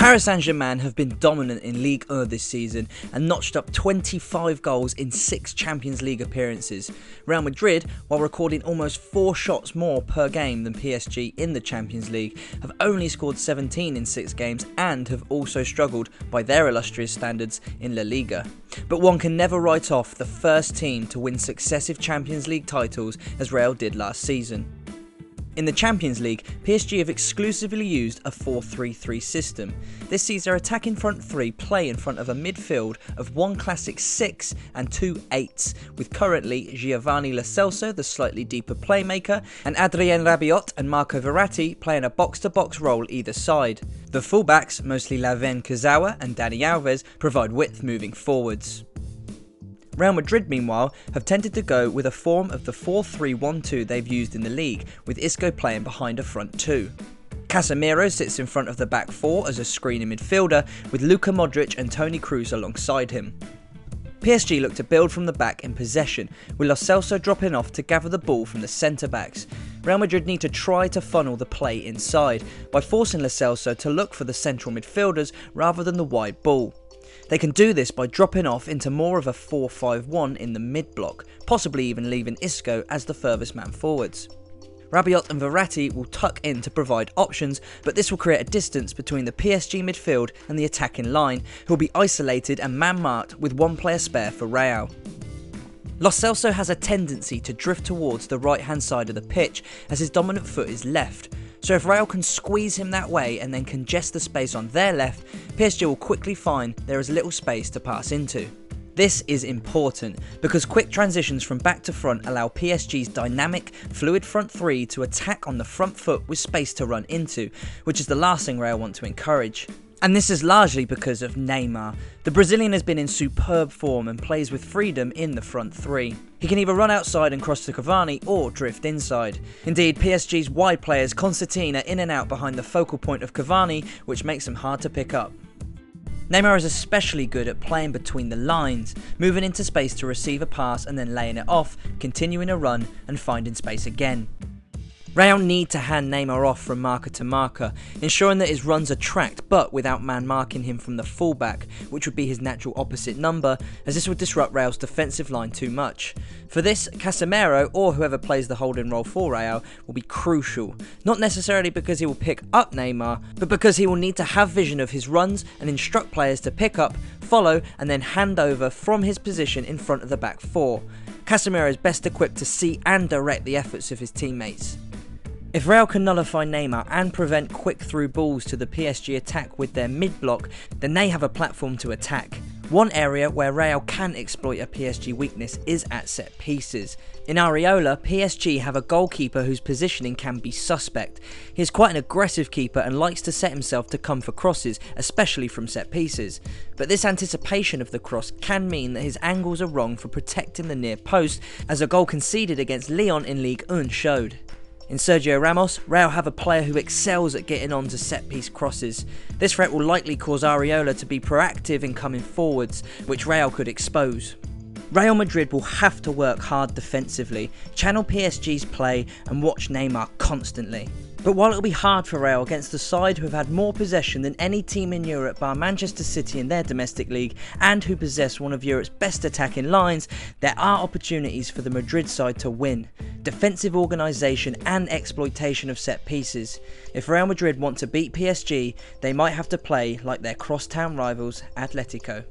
Paris Saint Germain have been dominant in Ligue 1 this season and notched up 25 goals in 6 Champions League appearances. Real Madrid, while recording almost 4 shots more per game than PSG in the Champions League, have only scored 17 in 6 games and have also struggled by their illustrious standards in La Liga. But one can never write off the first team to win successive Champions League titles as Real did last season. In the Champions League, PSG have exclusively used a 4-3-3 system. This sees their attacking front three play in front of a midfield of one classic 6 and 2 8s, with currently Giovanni Lo Celso, the slightly deeper playmaker, and Adrien Rabiot and Marco Verratti playing a box-to-box role either side. The fullbacks, mostly Lavin Kurzawa and Dani Alves, provide width moving forwards. Real Madrid, meanwhile, have tended to go with a form of the 4-3-1-2 they've used in the league, with Isco playing behind a front two. Casemiro sits in front of the back four as a screening midfielder, with Luka Modric and Toni Kroos alongside him. PSG look to build from the back in possession, with Lo Celso dropping off to gather the ball from the centre-backs. Real Madrid need to try to funnel the play inside, by forcing Lo Celso to look for the central midfielders rather than the wide ball. They can do this by dropping off into more of a 4-5-1 in the mid-block, possibly even leaving Isco as the furthest man forwards. Rabiot and Verratti will tuck in to provide options, but this will create a distance between the PSG midfield and the attacking line, who will be isolated and man-marked with one player spare for Real. Lo Celso has a tendency to drift towards the right-hand side of the pitch as his dominant foot is left. So if Real can squeeze him that way and then congest the space on their left, PSG will quickly find there is little space to pass into. This is important because quick transitions from back to front allow PSG's dynamic, fluid front three to attack on the front foot with space to run into, which is the last thing Real want to encourage. And this is largely because of Neymar. The Brazilian has been in superb form and plays with freedom in the front three. He can either run outside and cross to Cavani or drift inside. Indeed, PSG's wide players Constantine are in and out behind the focal point of Cavani, which makes him hard to pick up. Neymar is especially good at playing between the lines, moving into space to receive a pass and then laying it off, continuing a run and finding space again. Real need to hand Neymar off from marker to marker, ensuring that his runs are tracked but without man marking him from the fullback, which would be his natural opposite number, as this would disrupt Real's defensive line too much. For this, Casemiro, or whoever plays the holding role for Real, will be crucial, not necessarily because he will pick up Neymar, but because he will need to have vision of his runs and instruct players to pick up, follow and then hand over from his position in front of the back four. Casemiro is best equipped to see and direct the efforts of his teammates. If Real can nullify Neymar and prevent quick through balls to the PSG attack with their mid-block, then they have a platform to attack. One area where Real can exploit a PSG weakness is at set pieces. In Areola, PSG have a goalkeeper whose positioning can be suspect. He is quite an aggressive keeper and likes to set himself to come for crosses, especially from set pieces. But this anticipation of the cross can mean that his angles are wrong for protecting the near post, as a goal conceded against Lyon in Ligue 1 showed. In Sergio Ramos, Real have a player who excels at getting on to set-piece crosses. This threat will likely cause Areola to be proactive in coming forwards, which Real could expose. Real Madrid will have to work hard defensively, channel PSG's play and watch Neymar constantly. But while it'll be hard for Real against the side who have had more possession than any team in Europe bar Manchester City in their domestic league and who possess one of Europe's best attacking lines, there are opportunities for the Madrid side to win. Defensive organisation and exploitation of set pieces. If Real Madrid want to beat PSG, they might have to play like their crosstown rivals Atletico.